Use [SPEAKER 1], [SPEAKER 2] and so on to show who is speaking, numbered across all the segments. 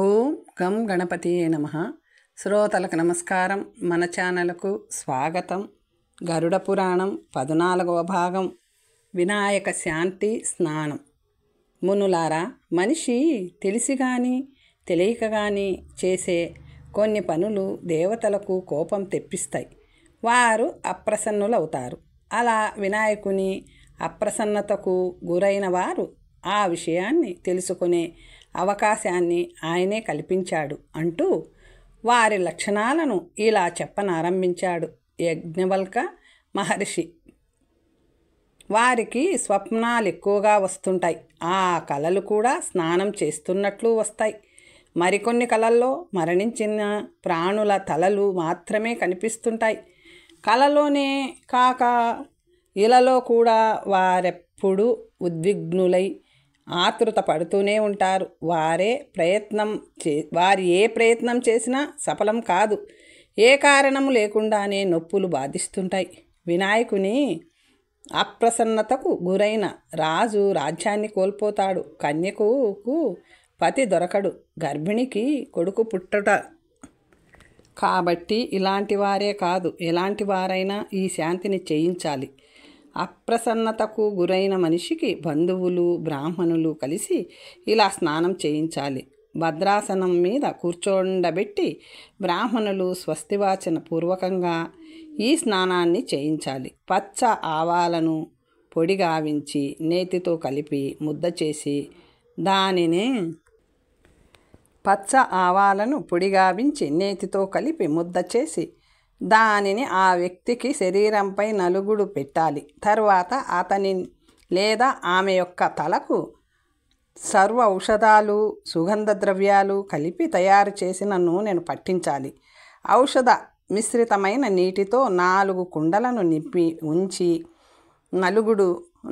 [SPEAKER 1] ఓం గం గణపతియే నమః. శ్రోతలకు నమస్కారం. మన ఛానల్కు స్వాగతం. గరుడ పురాణం 14వ భాగం వినాయక శాంతి స్నానం. మునులారా, మనిషి తెలిసి కానీ తెలియక కానీ చేసే కొన్ని పనులు దేవతలకు కోపం తెప్పిస్తాయి. వారు అప్రసన్నులవుతారు. అలా వినాయకుని అప్రసన్నతకు గురైన వారు ఆ విషయాన్ని తెలుసుకునే అవకాశాన్ని ఆయనే కల్పించాడు అంటూ వారి లక్షణాలను ఇలా చెప్పనారంభించాడు యజ్ఞవల్క మహర్షి. వారికి స్వప్నాలు ఎక్కువగా వస్తుంటాయి. ఆ కలలు కూడా స్నానం చేస్తున్నట్లు వస్తాయి. మరికొన్ని కలల్లో మరణించిన ప్రాణుల తలలు మాత్రమే కనిపిస్తుంటాయి. కలలోనే కాక ఇలలో కూడా వారెప్పుడు ఉద్విగ్నులై ఆతృత పడుతూనే ఉంటారు. వారు ఏ ప్రయత్నం చేసినా సఫలం కాదు. ఏ కారణం లేకుండానే నొప్పులు బాధిస్తుంటాయి. వినాయకుని అప్రసన్నతకు గురైన రాజు రాజ్యాన్ని కోల్పోతాడు. కన్యకు పతి దొరకడు. గర్భిణికి కొడుకు పుట్టుట. కాబట్టి ఇలాంటి వారే కాదు, ఎలాంటి వారైనా ఈ శాంతిని చేయించాలి. అప్రసన్నతకు గురైన మనిషికి బంధువులు బ్రాహ్మణులు కలిసి ఇలా స్నానం చేయించాలి. భద్రాసనం మీద కూర్చోండబెట్టి బ్రాహ్మణులు స్వస్తివాచన పూర్వకంగా ఈ స్నానాన్ని చేయించాలి. పచ్చ ఆవాలను పొడిగావించి నేతితో కలిపి ముద్ద చేసి దానిని ఆ వ్యక్తికి శరీరంపై నలుగుడు పెట్టాలి. తర్వాత అతని లేదా ఆమె యొక్క తలకు సర్వ ఔషధాలు సుగంధ ద్రవ్యాలు కలిపి తయారు చేసిన నూనెను పట్టించాలి. ఔషధ మిశ్రితమైన నీటితో 4 కుండలను నింపి ఉంచి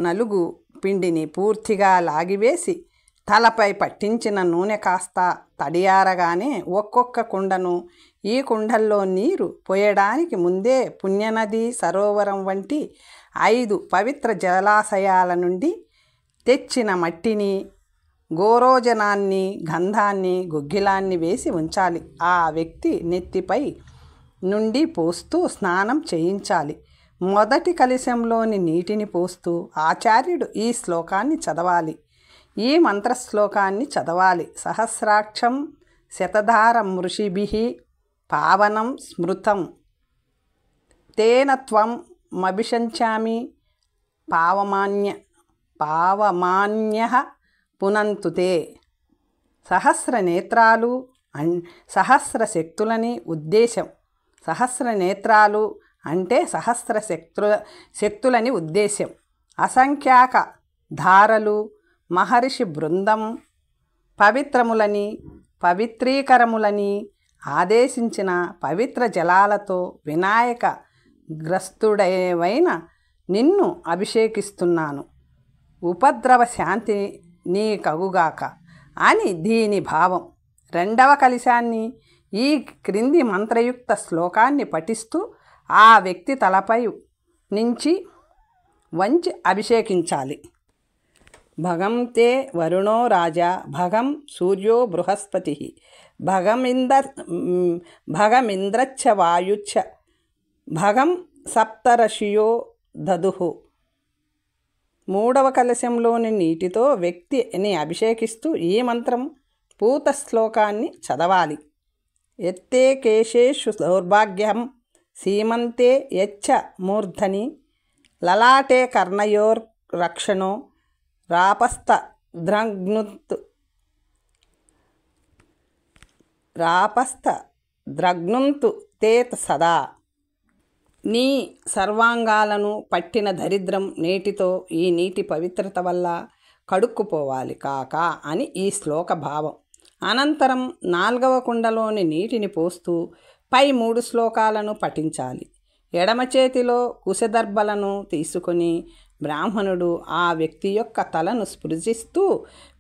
[SPEAKER 1] నలుగు పిండిని పూర్తిగా లాగివేసి తలపై పట్టించిన నూనె కాస్త తడియారగానే ఒక్కొక్క కుండను ఈ కుండల్లో నీరు పోయడానికి ముందే పుణ్యనది సరోవరం వంటి 5 పవిత్ర జలాశయాల నుండి తెచ్చిన మట్టిని గోరోజనాన్ని గంధాన్ని గుగ్గిలాన్ని వేసి ఉంచాలి. ఆ వ్యక్తి నెత్తిపై నుండి పోస్తూ స్నానం చేయించాలి. మొదటి కలశంలోని నీటిని పోస్తూ ఆచార్యుడు ఈ శ్లోకాన్ని చదవాలి. ఈ మంత్రశ్లోకాన్ని చదవాలి. సహస్రాక్షం శతధారం ఋషిభిః పావనం స్మృతం తేన త్వం మభిషంచామి పావమాన్యః పునంతు తే. సహస్ర నేత్రాలు సహస్ర శక్తులని ఉద్దేశం. సహస్ర నేత్రాలు అంటే సహస్ర శక్తులని ఉద్దేశం. అసంఖ్యాక ధారలు మహర్షి బృందం పవిత్రీకరములని ఆదేశించిన పవిత్ర జలాలతో వినాయక గ్రస్తుడైన నిన్ను అభిషేకిస్తున్నాను. ఉపద్రవ శాంతి నీ కగుగాక అని దీని భావం. 2వ కలశాన్ని ఈ క్రింది మంత్రయుక్త శ్లోకాన్ని పఠిస్తూ ఆ వ్యక్తి తలపై నుంచి వంచి అభిషేకించాలి. భగం తే వరుణో రాజా భగం సూర్యో బృహస్పతి భగమింద్రచ్చ వాయుచ్చ భగం సప్తర్షియో దదుః. 3వ కలశంలోని నీటితో వ్యక్తిని అభిషేకిస్తూ ఈ మంత్రం పూత శ్లోకాన్ని చదవాలి. ఎత్తే కేశేషు దౌర్భాగ్యం సీమంతే యచ్చ మూర్ధని లలాటే కర్ణయోర్ రక్షణో రాపస్తద్రగ్నుంతు తే సదా. నీ సర్వాంగాలను పట్టిన దరిద్రం నేటితో ఈ నీటి పవిత్రత వల్ల కడుక్కుపోవాలి కాక అని ఈ శ్లోక భావం. అనంతరం 4వ కుండలోని నీటిని పోస్తూ పై 3 శ్లోకాలను పఠించాలి. ఎడమ చేతిలో కుశదర్భలను తీసుకొని బ్రాహ్మణుడు ఆ వ్యక్తి యొక్క తలను స్పృశిస్తూ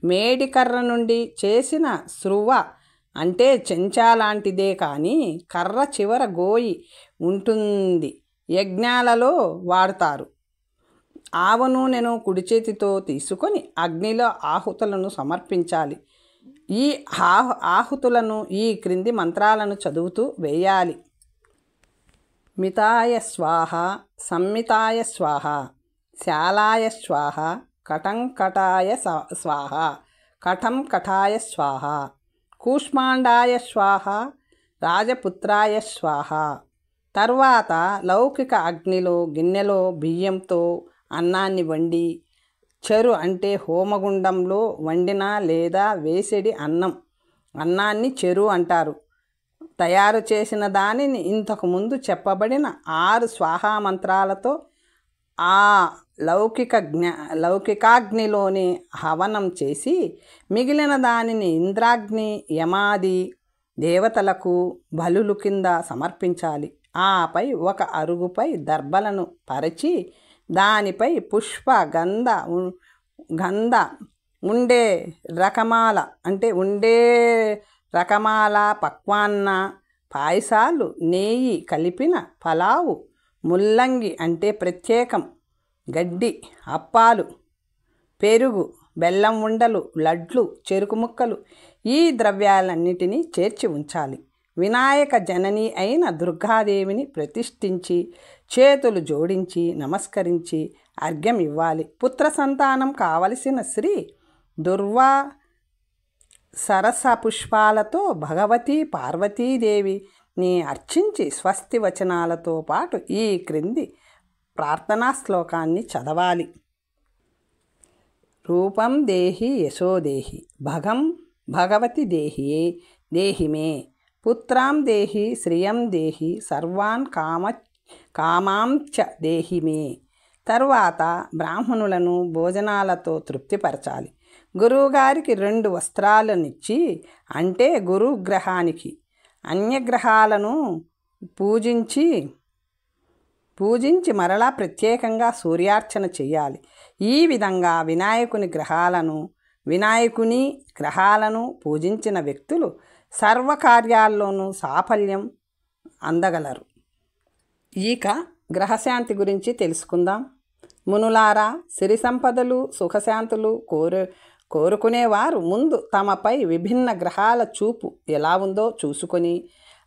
[SPEAKER 1] మేడికర్ర నుండి చేసిన శృవ అంటే చెంచా లాంటిదే కానీ కర్ర చివర గోయి ఉంటుంది, యజ్ఞాలలో వాడతారు. ఆవ నూనెను కుడి చేతితో తీసుకొని అగ్నిలో ఆహుతులను సమర్పించాలి. ఈ ఆహుతులను ఈ క్రింది మంత్రాలను చదువుతూ వేయాలి. మితాయ స్వాహ, సంమితాయ స్వాహ, శాలాయ స్వాహ, కటంకటాయ స్వాహ, కఠం కఠాయ స్వాహ, కూష్మాండాయ స్వాహ, రాజపుత్రాయ స్వాహ. తర్వాత లౌకిక అగ్నిలో గిన్నెలో బియ్యంతో అన్నాన్ని వండి, చెరు అంటే హోమగుండంలో వండిన లేదా వేసెడి అన్నాన్ని చెరు అంటారు. తయారు చేసిన దానిని ఇంతకుముందు చెప్పబడిన 6 స్వాహా మంత్రాలతో ఆ లౌకికాగ్నిలోని హవనం చేసి మిగిలిన దానిని ఇంద్రాగ్ని, యమాది దేవతలకు బలులు కింద సమర్పించాలి. ఆపై ఒక అరుగుపై దర్భలను పరిచి దానిపై పుష్ప గంధ ఉండే రకమాల పక్వాన్న, పాయసాలు, నెయ్యి కలిపిన పలావు, ముల్లంగి అంటే ప్రత్యేకం, గడ్డి, అప్పాలు, పెరుగు, బెల్లం ఉండలు, లడ్లు, చెరుకు ముక్కలు ఈ ద్రవ్యాలన్నిటినీ చేర్చి ఉంచాలి. వినాయక జనని అయిన దుర్గాదేవిని ప్రతిష్ఠించి చేతులు జోడించి నమస్కరించి అర్ఘ్యం ఇవ్వాలి. పుత్ర సంతానం కావలసిన శ్రీ దుర్వా సరస పుష్పాలతో భగవతి పార్వతీదేవిని అర్చించి స్వస్తి వచనాలతో పాటు ఈ క్రింది ప్రార్థనా శ్లోకాన్ని చదవాలి. రూపం దేహి యశో దేహి, భగవతి దేహి మే, పుత్రాం దేహి శ్రియం దేహి, సర్వాన్ కామాంచ దేహి మే. తరువాత బ్రాహ్మణులను భోజనాలతో తృప్తిపరచాలి. గురువుగారికి 2 వస్త్రాలనిచ్చి, అంటే గురుగ్రహానికి అన్యగ్రహాలను పూజించి మరలా ప్రత్యేకంగా సూర్యార్చన చేయాలి. ఈ విధంగా వినాయకుని గ్రహాలను పూజించిన వ్యక్తులు సర్వకార్యాల్లోనూ సాఫల్యం అందగలరు. ఇక గ్రహశాంతి గురించి తెలుసుకుందాం. మునులారా, సిరి సంపదలు సుఖశాంతులు కోరుకునేవారు ముందు తమపై విభిన్న గ్రహాల చూపు ఎలా ఉందో చూసుకొని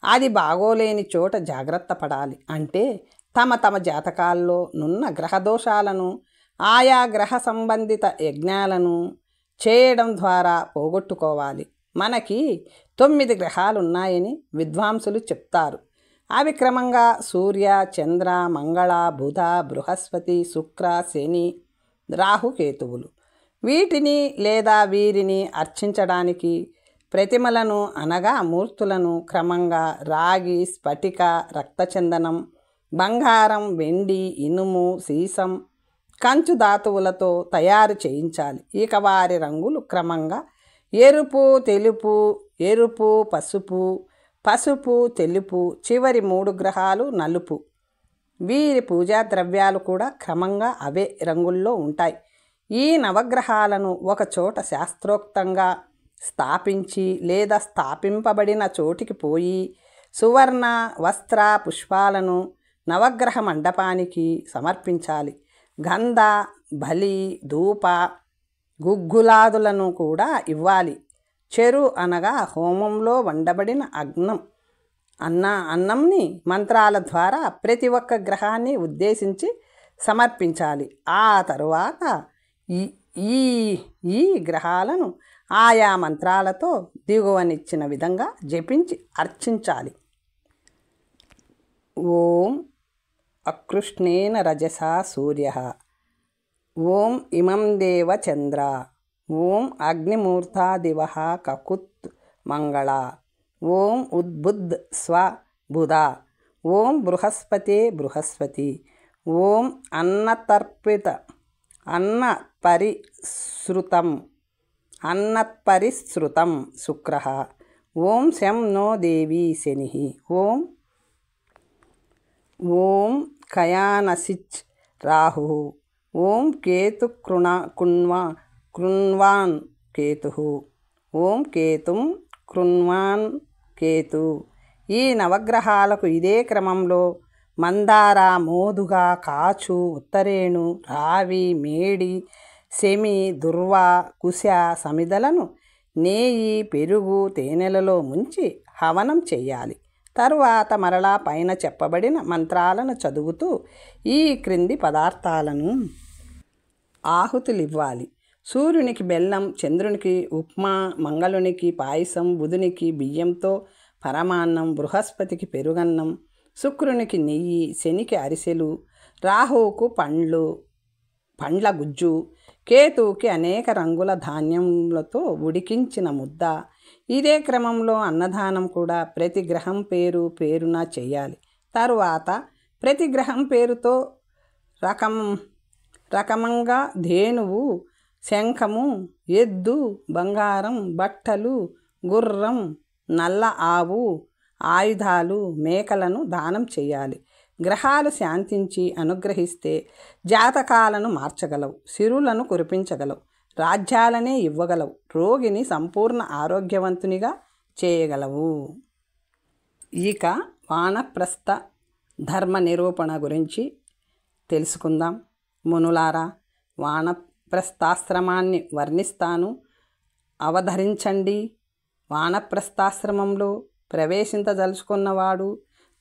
[SPEAKER 1] అది బాగోలేని చోట జాగ్రత్త పడాలి. అంటే తమ జాతకాల్లో నున్న గ్రహదోషాలను ఆయా గ్రహ సంబంధిత యజ్ఞాలను చేయడం ద్వారా పోగొట్టుకోవాలి. మనకి 9 గ్రహాలున్నాయని విద్వాంసులు చెప్తారు. అవి క్రమంగా సూర్య, చంద్ర, మంగళ, బుధ, బృహస్పతి, శుక్ర, శని, రాహుకేతువులు. వీటిని లేదా వీరిని అర్చించడానికి ప్రతిమలను అనగా మూర్తులను క్రమంగా రాగి, స్ఫటిక, రక్తచందనం, బంగారం, వెండి, ఇనుము, సీసం, కంచు ధాతువులతో తయారు చేయించాలి. ఇక వారి రంగులు క్రమంగా ఎరుపు, తెలుపు, ఎరుపు, పసుపు, తెలుపు, చివరి 3 గ్రహాలు నలుపు. వీరి పూజా ద్రవ్యాలు కూడా క్రమంగా అవే రంగుల్లో ఉంటాయి. ఈ నవగ్రహాలను ఒకచోట శాస్త్రోక్తంగా స్థాపించి లేదా స్థాపింపబడిన చోటికి పోయి సువర్ణ వస్త్ర పుష్పాలను నవగ్రహ మండపానికి సమర్పించాలి. గంధ, బలి, ధూప, గుగ్గులాదులను కూడా ఇవ్వాలి. చెరు అనగా హోమంలో వండబడిన అన్నంని మంత్రాల ద్వారా ప్రతి ఒక్క గ్రహాన్ని ఉద్దేశించి సమర్పించాలి. ఆ తరువాత ఈ గ్రహాలను ఆయా మంత్రాలతో దిగువనిచ్చిన విధంగా జపించి అర్చించాలి. ఓం అకృష్ణేన రజసా సూర్య, ఓం ఇమం దేవ చంద్ర, ఓం అగ్నిమూర్తా దివ కకుత్ మంగళ, ఓం ఉద్బుద్ స్వ బుధ, ఓం బృహస్పతే బృహస్పతి, ఓం అన్నత్పరిశ్రుతం శుక్ర, ఓం శం నో దేవీ శని, ఓం కయానసిచ్ రాహు, ఓం కేతు కృణ్వాన్ కేతు, ఓం కేతుం కృణ్వాన్ కేతు. ఈ నవగ్రహాలకు ఇదే క్రమంలో మందార, మోదుగ, కాచు, ఉత్తరేణు, రావి, మేడి, శమి, దుర్వ, కుశ, సమిదలను నెయ్యి, పెరుగు, తేనెలలో ముంచి హవనం చెయ్యాలి. తరువాత మరలా పైన చెప్పబడిన మంత్రాలను చదువుతూ ఈ క్రింది పదార్థాలను ఆహుతులివ్వాలి. సూర్యునికి బెల్లం, చంద్రునికి ఉప్మా, మంగళునికి పాయసం, బుధునికి బియ్యంతో పరమాన్నం, బృహస్పతికి పెరుగన్నం, శుక్రునికి నెయ్యి, శనికి అరిసెలు, రాహువుకు పండ్ల గుజ్జు, కేతువుకి అనేక రంగుల ధాన్యములతో ఉడికించిన ముద్ద. ఇదే క్రమంలో అన్నదానం కూడా ప్రతి గ్రహం పేరున చేయాలి. తరువాత ప్రతి గ్రహం పేరుతో రకమంగా ధేనువు, శంఖము, ఎద్దు, బంగారం, బట్టలు, గుర్రం, నల్ల ఆవు, ఆయుధాలు, మేకలను దానం చేయాలి. గ్రహాలు శాంతించి అనుగ్రహిస్తే జాతకాలను మార్చగలవు, సిరులను కురిపించగలవు, రాజ్యాలనే ఇవ్వగలవు, రోగిని సంపూర్ణ ఆరోగ్యవంతునిగా చేయగలవు. ఇక వానప్రస్థ ధర్మ నిరూపణ గురించి తెలుసుకుందాం. మునులారా, వానప్రస్థాశ్రమాన్ని వర్ణిస్తాను, అవధరించండి. వానప్రస్థాశ్రమంలో ప్రవేశించదలుచుకున్నవాడు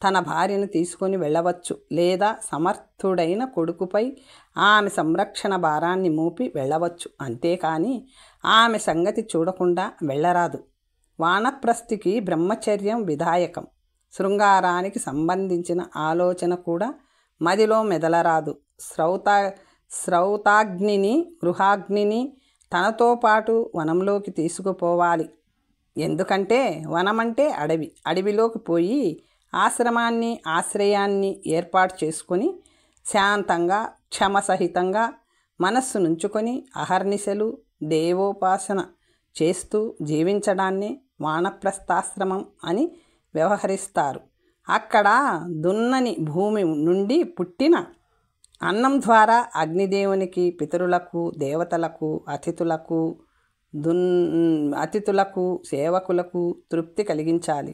[SPEAKER 1] తన భార్యను తీసుకొని వెళ్ళవచ్చు, లేదా సమర్థుడైన కొడుకుపై ఆమె సంరక్షణ భారాన్ని మోపి వెళ్ళవచ్చు. అంతేకాని ఆమె సంగతి చూడకుండా వెళ్ళరాదు. వానప్రస్థికి బ్రహ్మచర్యం విధాయకం. శృంగారానికి సంబంధించిన ఆలోచన కూడా మదిలో మెదలరాదు. శ్రౌతాగ్నిని, గృహాగ్నిని తనతో పాటు వనంలోకి తీసుకుపోవాలి. ఎందుకంటే వనమంటే అడవి. అడవిలోకి పోయి ఆశ్రమాన్ని, ఆశ్రయాన్ని ఏర్పాటు చేసుకొని శాంతంగా, క్షమసహితంగా మనస్సు నుంచుకొని అహర్నిశలు దేవోపాసన చేస్తూ జీవించడాన్ని వానప్రస్థాశ్రమం అని వ్యవహరిస్తారు. అక్కడ దున్నని భూమి నుండి పుట్టిన అన్నం ద్వారా అగ్నిదేవునికి, పితరులకు, దేవతలకు, అతిథులకు, సేవకులకు తృప్తి కలిగించాలి.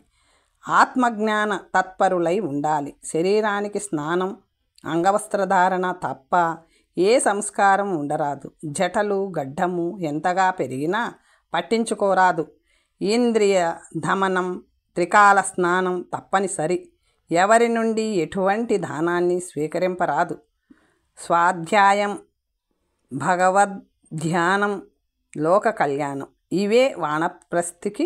[SPEAKER 1] ఆత్మజ్ఞాన తత్పరులై ఉండాలి. శరీరానికి స్నానం, అంగవస్త్రధారణ తప్ప ఏ సంస్కారం ఉండరాదు. జటలు, గడ్డము ఎంతగా పెరిగినా పట్టించుకోరాదు. ఇంద్రియ దమనం, త్రికాల స్నానం తప్పనిసరి. ఎవరి నుండి ఎటువంటి దానాన్ని స్వీకరింపరాదు. స్వాధ్యాయం, భగవద్ధ్యానం, లోక కళ్యాణం ఇవే వానప్రస్థికి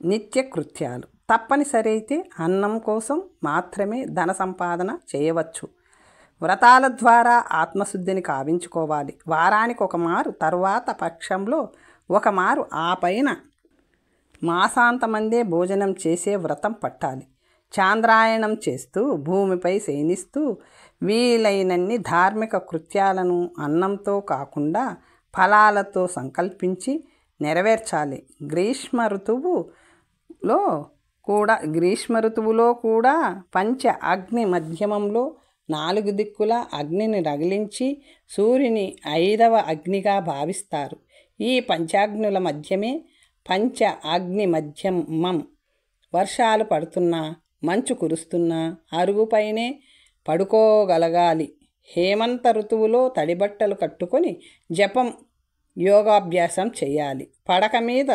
[SPEAKER 1] నిత్య కృత్యాలు. తప్పనిసరి అయితే అన్నం కోసం మాత్రమే ధన సంపాదన చేయవచ్చు. వ్రతాల ద్వారా ఆత్మశుద్ధిని కావించుకోవాలి. వారానికి ఒకమారు, తరువాత పక్షంలో ఒకమారు, ఆ పైన మాసాంతమందే భోజనం చేసే వ్రతం పట్టాలి. చాంద్రాయణం చేస్తూ, భూమిపై శయనిస్తూ వీలైనన్ని ధార్మిక కృత్యాలను అన్నంతో కాకుండా ఫలాలతో సంకల్పించి నెరవేర్చాలి. గ్రీష్మ ఋతువులో కూడా పంచ అగ్ని మధ్యమంలో 4 దిక్కుల అగ్నిని రగిలించి సూర్యుని 5వ అగ్నిగా భావిస్తారు. ఈ పంచాగ్నుల మధ్యమే పంచ అగ్ని మధ్యమం. వర్షాలు పడుతున్నా, మంచు కురుస్తున్నా అరుగుపైనే పడుకోగలగాలి. హేమంత ఋతువులో తడిబట్టలు కట్టుకొని జపం, యోగాభ్యాసం చేయాలి. పడక మీద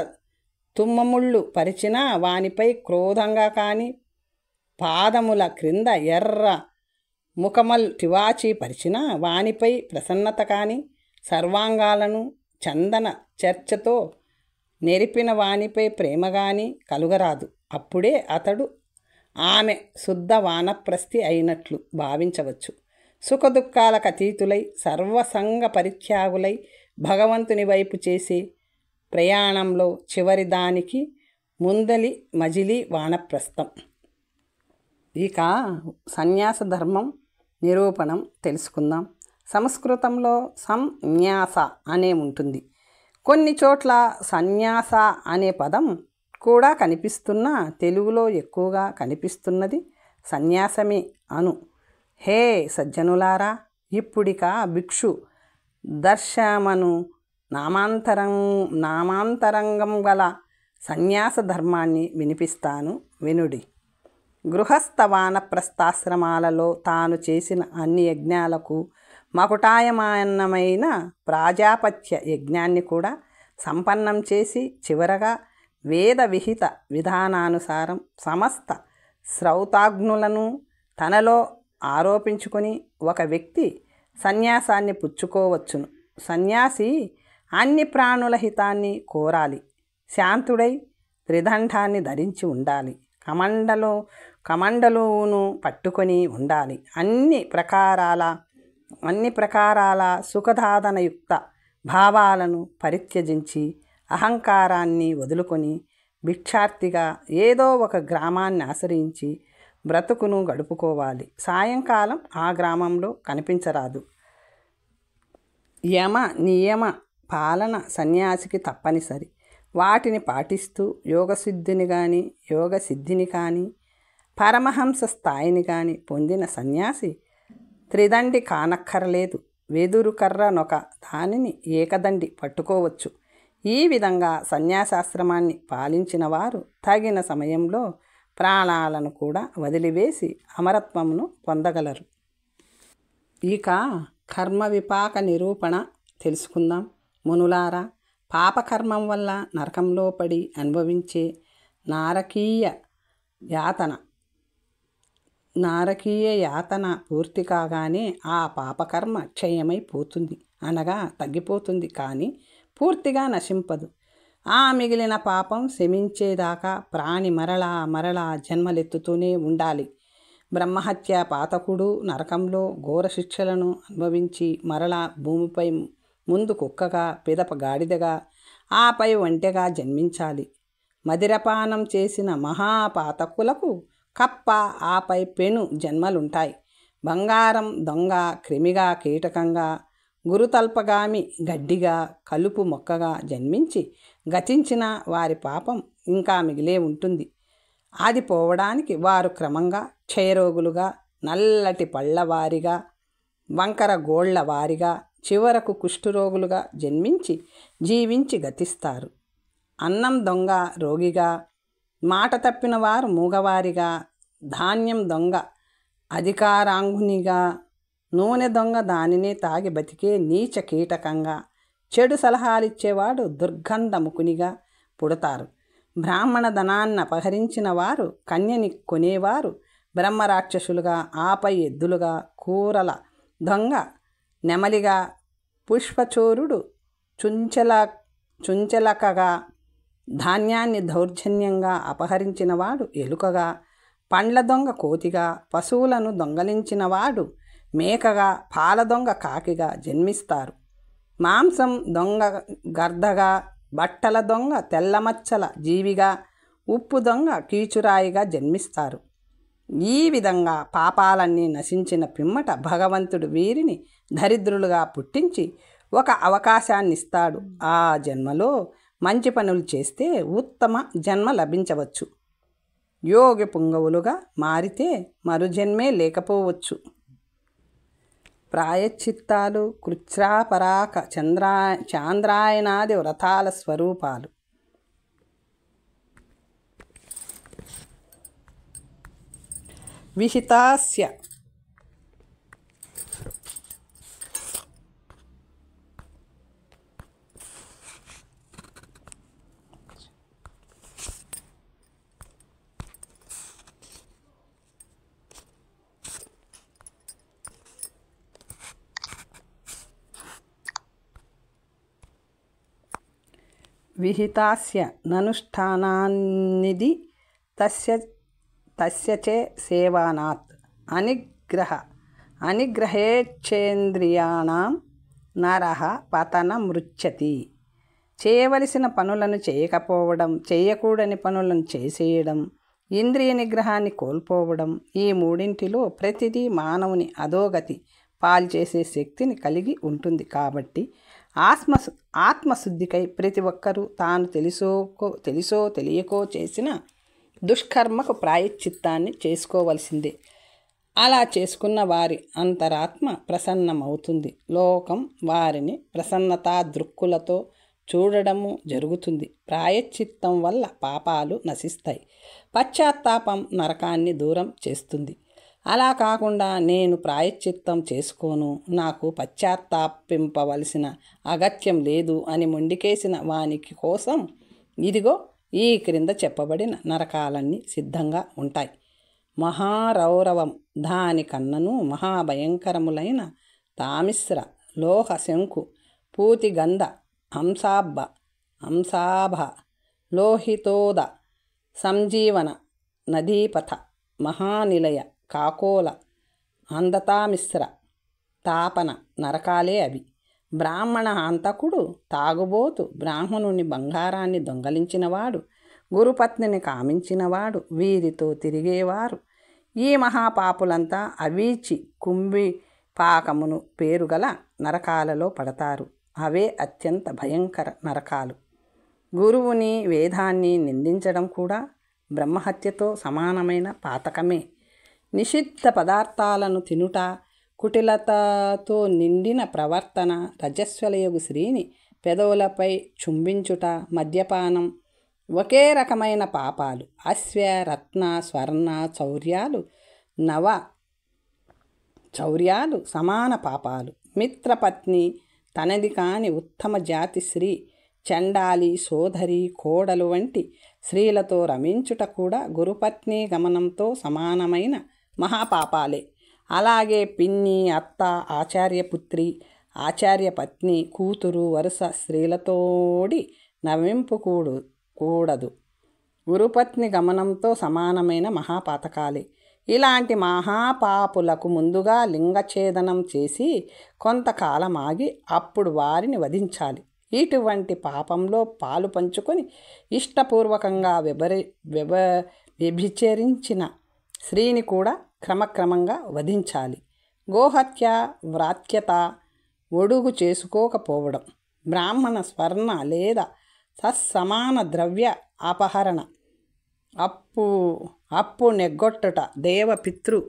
[SPEAKER 1] తుమ్మముళ్ళు పరిచినా వానిపై క్రోధంగా కానీ, పాదముల క్రింద ఎర్ర ముఖమల్ తివాచి పరిచినా వానిపై ప్రసన్నత కానీ, సర్వాంగాలను చందన చర్చతో నెరిపిన వానిపై ప్రేమ కానీ కలుగరాదు. అప్పుడే అతడు, ఆమె శుద్ధ వానప్రస్థి అయినట్లు భావించవచ్చు. సుఖదుఖాలకు అతీతులై, సర్వసంగ పరిత్యాగులై భగవంతుని వైపు చేసే ప్రయాణంలో చివరి దానికి మజిలీ వానప్రస్థం. ఇక సన్యాస ధర్మం నిరూపణం తెలుసుకుందాం. సంస్కృతంలో సంన్యాస అనే ఉంటుంది. కొన్ని చోట్ల సన్యాస అనే పదం కూడా కనిపిస్తున్నా తెలుగులో ఎక్కువగా కనిపిస్తున్నది సన్యాసమే అను. హే సజ్జనులారా, ఇప్పుడిక భిక్షు దర్శమను నామాంతరంగం గల సన్యాస ధర్మాన్ని వినిపిస్తాను, వినుడి. గృహస్థ వానప్రస్థాశ్రమాలలో తాను చేసిన అన్ని యజ్ఞాలకు మకుటాయమానమైన ప్రాజాపత్య యజ్ఞాన్ని కూడా సంపన్నం చేసి చివరగా వేద విహిత విధానానుసారం సమస్త శ్రౌతాగ్నులను తనలో ఆరోపించుకొని ఒక వ్యక్తి సన్యాసాన్ని పుచ్చుకోవచ్చును. సన్యాసి అన్ని ప్రాణుల హితాన్ని కోరాలి. శాంతుడై త్రిదండాన్ని ధరించి ఉండాలి. కమండలును పట్టుకొని ఉండాలి. అన్ని ప్రకారాల సుఖదాదనయుక్త భావాలను పరిత్యజించి అహంకారాన్ని వదులుకొని భిక్షార్థిగా ఏదో ఒక గ్రామాన్ని ఆశ్రయించి బ్రతుకును గడుపుకోవాలి. సాయంకాలం ఆ గ్రామంలో కనిపించరాదు. యమ నియమ పాలన సన్యాసికి తప్పనిసరి. వాటిని పాటిస్తూ యోగసిద్ధిని కానీ పరమహంస స్థాయిని కానీ పొందిన సన్యాసి త్రిదండి కానక్కరలేదు. వెదురు కర్రనొక దానిని ఏకదండి పట్టుకోవచ్చు. ఈ విధంగా సన్యాసాశ్రమాన్ని పాలించిన వారు తగిన సమయంలో ప్రాణాలను కూడా వదిలివేసి అమరత్వమును పొందగలరు. ఇక కర్మ విపాక నిరూపణ తెలుసుకుందాం. మునులారా, పాపకర్మం వల్ల నరకంలో పడి అనుభవించే నారకీయ యాతన పూర్తి కాగానే ఆ పాపకర్మ క్షయమైపోతుంది, అనగా తగ్గిపోతుంది. కానీ పూర్తిగా నశింపదు. ఆ మిగిలిన పాపం శమించేదాకా ప్రాణి మరలా జన్మలెత్తుతూనే ఉండాలి. బ్రహ్మహత్య పాతకుడు నరకంలో ఘోర శిక్షలను అనుభవించి మరలా భూమిపై ముందు కుక్కగా, పిదప గాడిదగా, ఆపై ఒంటెగా జన్మించాలి. మదిరపానం చేసిన మహాపాతకులకు కప్ప, ఆపై పెను జన్మలుంటాయి. బంగారం దొంగ క్రిమిగా, కీటకంగా, గురుతల్పగామి గడ్డిగా, కలుపు మొక్కగా జన్మించి గతించిన వారి పాపం ఇంకా మిగిలే ఉంటుంది. అది పోవడానికి వారు క్రమంగా క్షయరోగులుగా, నల్లటి పళ్ళవారిగా, వంకర గోళ్ల వారిగా, చివరకు కుష్ఠరోగులుగా జన్మించి జీవించి గతిస్తారు. అన్నం దొంగ రోగిగా, మాట తప్పిన వారు మూగవారిగా, ధాన్యం దొంగ అధికారాంగునిగా, నూనె దొంగ దానినే తాగి బతికే నీచ కీటకంగా, చెడు సలహాలిచ్చేవాడు దుర్గంధముకునిగా పుడతారు. బ్రాహ్మణ ధనాన్ని అపహరించిన వారు, కన్యని కొనేవారు బ్రహ్మరాక్షసులుగా, ఆపై ఎద్దులుగా, కూరల దొంగ నెమలిగా, పుష్పచోరుడు చుంచలకగా, ధాన్యాన్ని దౌర్జన్యంగా అపహరించినవాడు ఎలుకగా, పండ్ల దొంగ కోతిగా, పశువులను దొంగలించినవాడు మేకగా, పాల దొంగ కాకిగా జన్మిస్తారు. మాంసం దొంగ గర్దగా, బట్టల దొంగ తెల్లమచ్చల జీవిగా, ఉప్పు దొంగ కీచురాయిగా జన్మిస్తారు. ఈ విధంగా పాపాలన్నీ నశించిన పిమ్మట భగవంతుడు వీరిని దరిద్రులుగా పుట్టించి ఒక అవకాశాన్నిస్తాడు. ఆ జన్మలో మంచి పనులు చేస్తే ఉత్తమ జన్మ లభించవచ్చు. యోగి పుంగవులుగా మారితే మరుజన్మే లేకపోవచ్చు. ప్రాయశ్చిత్తాలు కృచ్రాపరాక చాంద్రాయనాది వ్రతాల స్వరూపాలు. విహితాస్య విహితాస్య ననుష్ఠానాన్నిది తస్య చే సేవానాత్ అనిగ్రహేచ్ఛేంద్రియాణం నరః పతనమృచ్చతి. చేయవలసిన పనులను చేయకపోవడం, చేయకూడని పనులను చేసేయడం, ఇంద్రియ నిగ్రహాన్ని కోల్పోవడం, ఈ మూడింటిలో ప్రతిదీ మానవుని అధోగతి పాల్చేసే శక్తిని కలిగి ఉంటుంది. కాబట్టి ఆత్మశుద్ధికై ప్రతి ఒక్కరూ తాను తెలుసో తెలియకో చేసిన దుష్కర్మకు ప్రాయశ్చిత్తాన్ని చేసుకోవలసిందే. అలా చేసుకున్న వారి అంతరాత్మ ప్రసన్నమవుతుంది. లోకం వారిని ప్రసన్నతా దృక్కులతో చూడడము జరుగుతుంది. ప్రాయశ్చిత్తం వల్ల పాపాలు నశిస్తాయి. పశ్చాత్తాపం నరకాన్ని దూరం చేస్తుంది. అలా కాకుండా నేను ప్రాయశ్చిత్తం చేసుకోను, నాకు పశ్చాత్తాపింపవలసిన అగత్యం లేదు అని మొండికేసిన వానికి కోసం ఇదిగో ఈ క్రింద చెప్పబడిన నరకాలన్నీ సిద్ధంగా ఉంటాయి. మహారౌరవం, దానికన్నను మహాభయంకరములైన తామిశ్ర, లోహ శంకు, పూతిగంధ, హంసాభ, లోహితోద, సంజీవన, నదీపథ, మహానిలయ, కాకోల, అందతామిశ్ర, తాపన నరకాలే అవి. బ్రాహ్మణ హంతకుడు, తాగుబోతు, బ్రాహ్మణుని బంగారాన్ని దొంగలించినవాడు, గురుపత్నిని కామించినవాడు, వీరితో తిరిగేవారు ఈ మహాపాపులంతా అవీచి కుంభి పాకమును పేరుగల నరకాలలో పడతారు. అవే అత్యంత భయంకర నరకాలు. గురువుని, వేదాన్ని నిందించడం కూడా బ్రహ్మహత్యతో సమానమైన పాతకమే. నిషిద్ధ పదార్థాలను తినుట, కుటిలతతో నిండిన ప్రవర్తన, రజస్వలయుగు స్త్రీని పెదవులపై చుంబించుట, మద్యపానం ఒకే రకమైన పాపాలు. అశ్వ, రత్న, స్వర్ణ చౌర్యాలు సమాన పాపాలు. మిత్రపత్ని, తనది కాని ఉత్తమ జాతి స్త్రీ, చండాలి, సోదరి, కోడలు వంటి స్త్రీలతో రమించుట కూడా గురుపత్ని గమనంతో సమానమైన మహాపాపాలే. అలాగే పిన్ని, అత్త, ఆచార్యపుత్రి, ఆచార్యపత్ని, కూతురు వరుస స్త్రీలతోడి నవ్వింపుకూడదు. గురుపత్ని గమనంతో సమానమైన మహాపాతకాలే. ఇలాంటి మహాపాపులకు ముందుగా లింగఛేదనం చేసి కొంతకాలమాగి అప్పుడు వారిని వధించాలి. ఇటువంటి పాపంలో పాలు పంచుకొని ఇష్టపూర్వకంగా వ్యభిచరించిన స్త్రీని కూడా క్రమక్రమంగా వధించాలి. గోహత్య, వ్రాత్యత, ఒడుగు చేసుకోకపోవడం, బ్రాహ్మణ స్వర్ణ లేదా సస్సమాన ద్రవ్య అపహరణ, అప్పు నెగ్గొట్టుట, దేవపితృ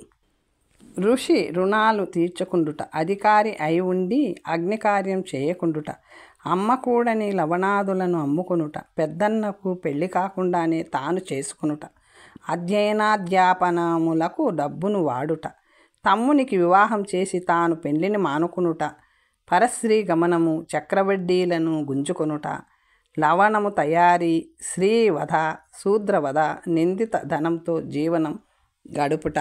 [SPEAKER 1] ఋషి రుణాలు తీర్చుకుండుట, అధికారి అయి ఉండి అగ్నికార్యం చేయకుండుట, అమ్మకూడని లవణాదులను అమ్ముకొనుట, పెద్దన్నకు పెళ్లి కాకుండానే తాను చేసుకొనుట, అధ్యయనాధ్యాపనములకు డబ్బును వాడుట, తమ్మునికి వివాహం చేసి తాను పెళ్లిని మానుకొనుట, పరస్త్రీ గమనము, చక్రవడ్డీలను గుంజుకొనుట, లవణము తయారీ, స్త్రీవధ, శూద్రవధ, నిందిత ధనంతో జీవనం గడుపుట,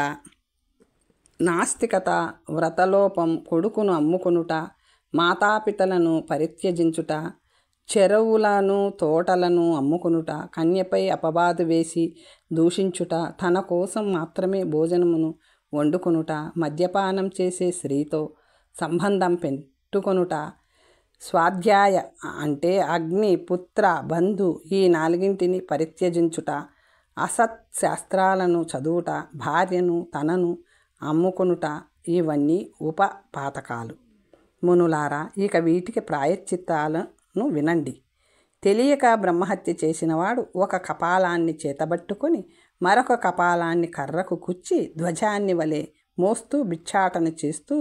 [SPEAKER 1] నాస్తికత, వ్రతలోపం, కొడుకును అమ్ముకొనుట, మాతాపితలను పరిత్యజించుట, చెరువులను తోటలను అమ్ముకొనుట, కన్యపై అపవాదు వేసి దూషించుట, తన కోసం మాత్రమే భోజనమును వండుకొనుట, మద్యపానం చేసే స్త్రీతో సంబంధం పెట్టుకొనుట, స్వాధ్యాయ అంటే అగ్ని, పుత్ర, బంధు ఈ నాలుగింటిని పరిత్యజించుట, అసత్ శాస్త్రాలను చదువుట, భార్యను తనను అమ్ముకొనుట ఇవన్నీ ఉపపాతకాలు. మునులారా, ఇక వీటికి ప్రాయశ్చిత్తాలను వినండి. తెలియక బ్రహ్మహత్య చేసినవాడు ఒక కపాలాన్ని చేతబట్టుకొని మరొక కపాలాన్ని కర్రకు కుచ్చి ధ్వజాన్ని వలె మోస్తూ భిక్షాటన చేస్తూ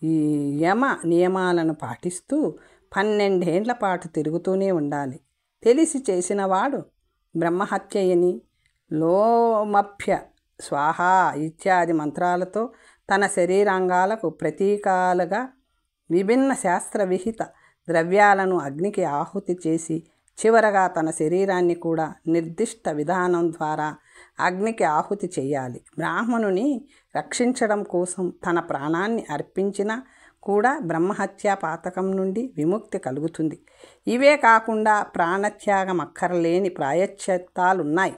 [SPEAKER 1] ఈ యమ నియమాలను పాటిస్తూ 12 ఏండ్ల పాటు తిరుగుతూనే ఉండాలి. తెలిసి చేసినవాడు బ్రహ్మహత్యయని లోమభ్య స్వాహ ఇత్యాది మంత్రాలతో తన శరీరాంగాలకు ప్రతీకాలుగా విభిన్న శాస్త్ర విహిత ద్రవ్యాలను అగ్నికి ఆహుతి చేసి చివరగా తన శరీరాన్ని కూడా నిర్దిష్ట విధానం ద్వారా అగ్నికి ఆహుతి చేయాలి. బ్రాహ్మణుని రక్షించడం కోసం తన ప్రాణాన్ని అర్పించినా కూడా బ్రహ్మహత్యా పాతకం నుండి విముక్తి కలుగుతుంది. ఇవే కాకుండా ప్రాణత్యాగం అక్కర్లేని ప్రాయశ్చిత్తాలున్నాయి.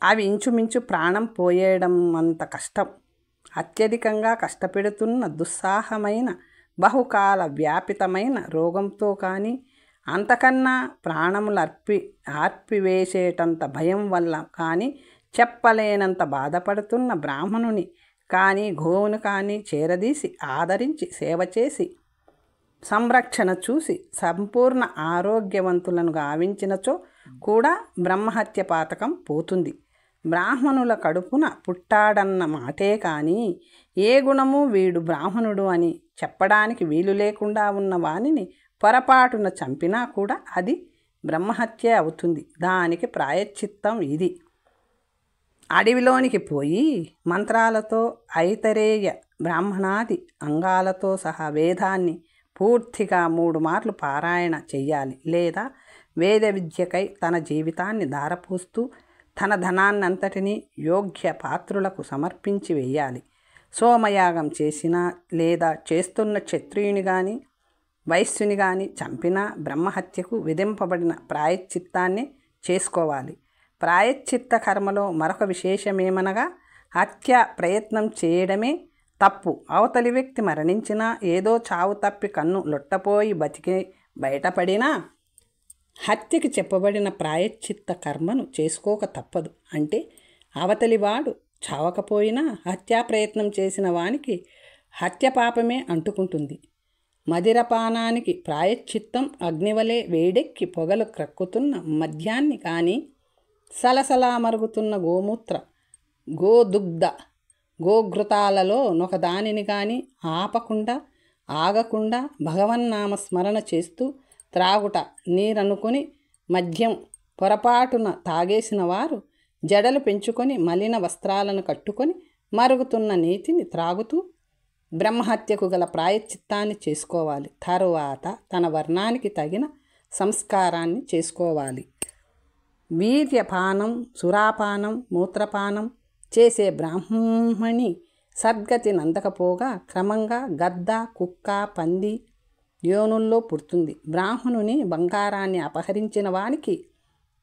[SPEAKER 1] అవి ఇంచుమించు ప్రాణం పోయేయడం అంత కష్టం. అత్యధికంగా కష్టపెడుతున్న దుస్సాహమైన బహుకాల వ్యాపితమైన రోగంతో కానీ అంతకన్నా ప్రాణములు ఆర్పివేసేటంత భయం వల్ల కానీ చెప్పలేనంత బాధపడుతున్న బ్రాహ్మణుని కానీ గోవును కానీ చేరదీసి ఆదరించి సేవ చేసి సంరక్షణ చూసి సంపూర్ణ ఆరోగ్యవంతులను గావించినచో కూడా బ్రహ్మహత్య పాతకం పోతుంది. బ్రాహ్మణుల కడుపున పుట్టాడన్న మాటే కానీ ఏ గుణము వీడు బ్రాహ్మణుడు అని చెప్పడానికి వీలు లేకుండా ఉన్న వానిని పొరపాటున చంపినా కూడా అది బ్రహ్మహత్య అవుతుంది. దానికి ప్రాయశ్చిత్తం ఇది. అడవిలోనికి పోయి మంత్రాలతో ఐతరేయ బ్రాహ్మణాది అంగాలతో సహా వేదాన్ని పూర్తిగా 3 మార్లు పారాయణ చెయ్యాలి. లేదా వేద విద్యకై తన జీవితాన్ని ధారపోస్తూ తన ధనాన్నంతటినీ యోగ్య పాత్రులకు సమర్పించి వేయాలి. సోమయాగం చేసినా లేదా చేస్తున్న క్షత్రియుని కానీ వైశ్యుని కానీ చంపినా బ్రహ్మహత్యకు విధింపబడిన ప్రాయశ్చిత్తాన్ని చేసుకోవాలి. ప్రాయశ్చిత్త కర్మలో మరొక విశేషమేమనగా హత్య ప్రయత్నం చేయడమే తప్పు. అవతలి వ్యక్తి మరణించినా ఏదో చావు తప్పి కన్ను లొట్టపోయి బతికి బయటపడినా హత్యకి చెప్పబడిన ప్రాయశ్చిత్త కర్మను చేసుకోక తప్పదు. అంటే అవతలివాడు చావకపోయినా హత్యా ప్రయత్నం చేసిన వానికి హత్య పాపమే అంటుకుంటుంది. మదిరపానానికి ప్రాయశ్చిత్తం అగ్నివలే వేడెక్కి పొగలు క్రక్కుతున్న మద్యాన్ని కానీ సలసలా మరుగుతున్న గోమూత్ర గోదుగ్ధ గోఘృతాలలో నొకదానిని కానీ ఆగకుండా భగవన్నామ స్మరణ చేస్తూ త్రాగుట నీరనుకొని మద్యం పొరపాటున తాగేసిన వారు జడలు పెంచుకొని మలిన వస్త్రాలను కట్టుకొని మరుగుతున్న నీతిని త్రాగుతూ బ్రహ్మహత్యకు గల ప్రాయశ్చిత్తాన్ని చేసుకోవాలి. తరువాత తన వర్ణానికి తగిన సంస్కారాన్ని చేసుకోవాలి. వీర్యపానం, సురాపానం, మూత్రపానం చేసే బ్రాహ్మణి సద్గతి నందకపోగా క్రమంగా గద్ద, కుక్క, పంది యోనుల్లో పుడుతుంది. బ్రాహ్మణుని బంగారాన్ని అపహరించిన వానికి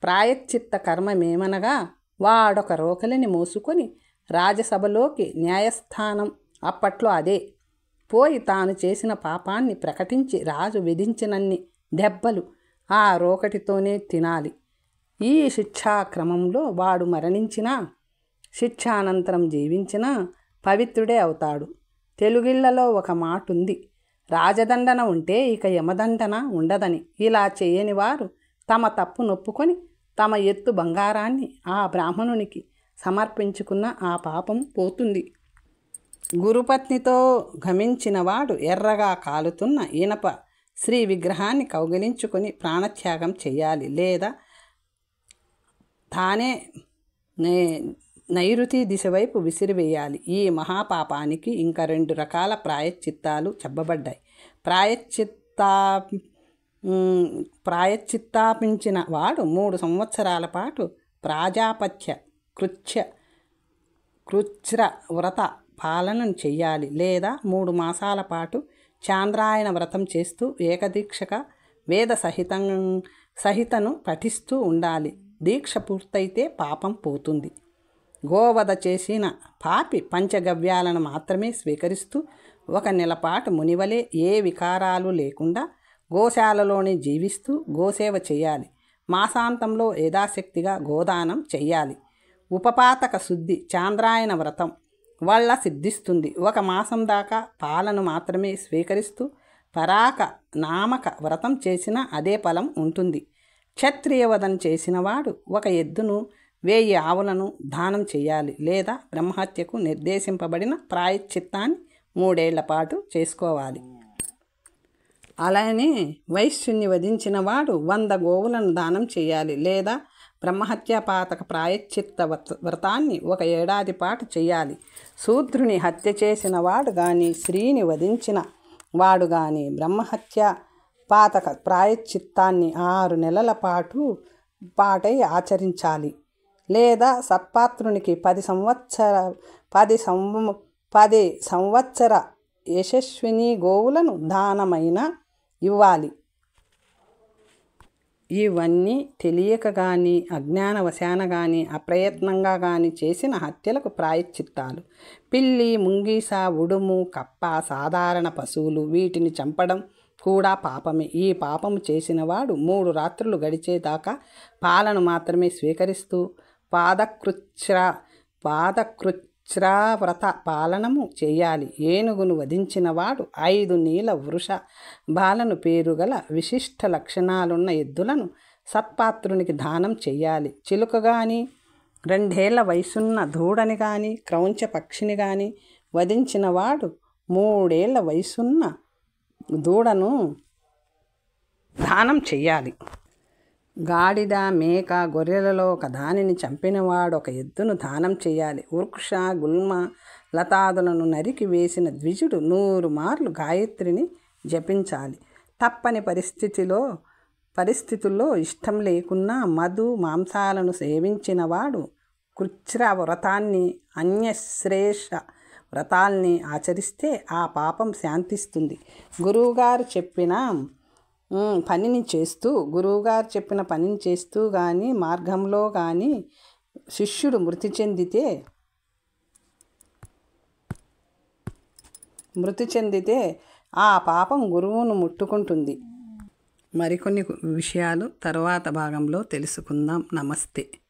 [SPEAKER 1] ప్రాయశ్చిత్త కర్మమేమనగా వాడొక రోకలిని మోసుకొని రాజసభలోకి న్యాయస్థానం అప్పట్లో అదే పోయి తాను చేసిన పాపాన్ని ప్రకటించి రాజు విధించినన్ని దెబ్బలు ఆ రోకటితోనే తినాలి. ఈ శిక్షాక్రమంలో వాడు మరణించినా శిక్షానంతరం జీవించినా పవిత్రుడే అవుతాడు. తెలుగిళ్లలో ఒక మాటుంది, రాజదండన ఉంటే ఇక యమదండన ఉండదని. ఇలా చేయని వారు తమ తప్పు నొప్పుకొని తమ ఎత్తు బంగారాన్ని ఆ బ్రాహ్మణునికి సమర్పించుకున్న ఆ పాపం పోతుంది. గురుపత్నితో గమించినవాడు ఎర్రగా కాలుతున్న ఇనప శ్రీ విగ్రహాన్ని కౌగిలించుకొని ప్రాణత్యాగం చేయాలి. లేదా తానే నైరుతి దిశ వైపు విసిరివేయాలి. ఈ మహాపాపానికి ఇంకా 2 రకాల ప్రాయశ్చిత్తాలు చెప్పబడ్డాయి. ప్రాయశ్చిత్తాపించిన వాడు 3 సంవత్సరాల పాటు ప్రాజాపత్య కృచ్ఛ్ర వ్రత పాలనను చెయ్యాలి. లేదా 3 మాసాల పాటు చాంద్రాయణ వ్రతం చేస్తూ ఏకదీక్షగా వేద సహితను పఠిస్తూ ఉండాలి. దీక్ష పూర్తయితే పాపం పోతుంది. గోవధ చేసిన పాపి పంచగవ్యాలను మాత్రమే స్వీకరిస్తూ 1 నెల పాటు మునివలే ఏ వికారాలు లేకుండా గోశాలలోనే జీవిస్తూ గోసేవ చేయాలి. మాసాంతంలో యథాశక్తిగా గోదానం చెయ్యాలి. ఉపపాతక శుద్ధి చాంద్రాయణ వ్రతం వల్ల సిద్ధిస్తుంది. 1 మాసం దాకా పాలను మాత్రమే స్వీకరిస్తూ పరాక నామక వ్రతం చేసినా అదే ఫలం ఉంటుంది. క్షత్రియవధం చేసినవాడు 1 ఎద్దును 1000 ఆవులను దానం చేయాలి. లేదా బ్రహ్మహత్యకు నిర్దేశింపబడిన ప్రాయశ్చిత్తాన్ని 3 ఏళ్ల పాటు చేసుకోవాలి. అలానే వైశ్యుని వధించిన వాడు 100 గోవులను దానం చేయాలి. లేదా బ్రహ్మహత్యాపాతక ప్రాయశ్చిత్త వ్రతాన్ని 1 ఏడాది పాటు చేయాలి. శూద్రుని హత్య చేసిన వాడు కానీ స్త్రీని వధించిన వాడు కానీ బ్రహ్మహత్యాపాతక ప్రాయశ్చిత్తాన్ని 6 నెలల పాటై ఆచరించాలి. లేదా సత్పాత్రునికి 10 సంవత్సర యశస్విని గోవులను దానమైన ఇవ్వాలి. ఇవన్నీ తెలియక కానీ అజ్ఞానవశాన కానీ అప్రయత్నంగా కానీ చేసిన హత్యలకు ప్రాయశ్చిత్తాలు. పిల్లి, ముంగీస, ఉడుము, కప్ప సాధారణ పశువులు, వీటిని చంపడం కూడా పాపమే. ఈ పాపము చేసినవాడు 3 రాత్రులు గడిచేదాకా పాలను మాత్రమే స్వీకరిస్తూ పాదకృచ్ఛ్రవ్రత పాలనము చేయాలి. ఏనుగును వధించినవాడు 5 నీల వృష బాలను పేరుగల విశిష్ట లక్షణాలున్న ఎద్దులను సత్పాత్రునికి దానం చెయ్యాలి. చిలుక కానీ 2 ఏళ్ల వయసున్న దూడని కానీ క్రౌంచ పక్షిని కానీ వధించినవాడు 3 ఏళ్ల వయసున్న దూడను దానం చెయ్యాలి. గాడిద, మేక, గొర్రెలలో ఒక దానిని చంపినవాడు ఒక ఎద్దును దానం చేయాలి. వృక్ష, గుల్మ, లతాదులను నరికి వేసిన ద్విజుడు 100 మార్లు గాయత్రిని జపించాలి. తప్పని పరిస్థితుల్లో ఇష్టం లేకున్నా మధు, మాంసాలను సేవించిన వాడు కృచ్ఛ్ర వ్రతాన్ని, అన్యశ్రేష వ్రతాల్ని ఆచరిస్తే ఆ పాపం శాంతిస్తుంది. గురువుగారు చెప్పిన పనిని చేస్తూ కానీ మార్గంలో కానీ శిష్యుడు మృతి చెందితే ఆ పాపం గురువును ముట్టుకుంటుంది. మరికొన్ని విషయాలు తరువాత భాగంలో తెలుసుకుందాం. నమస్తే.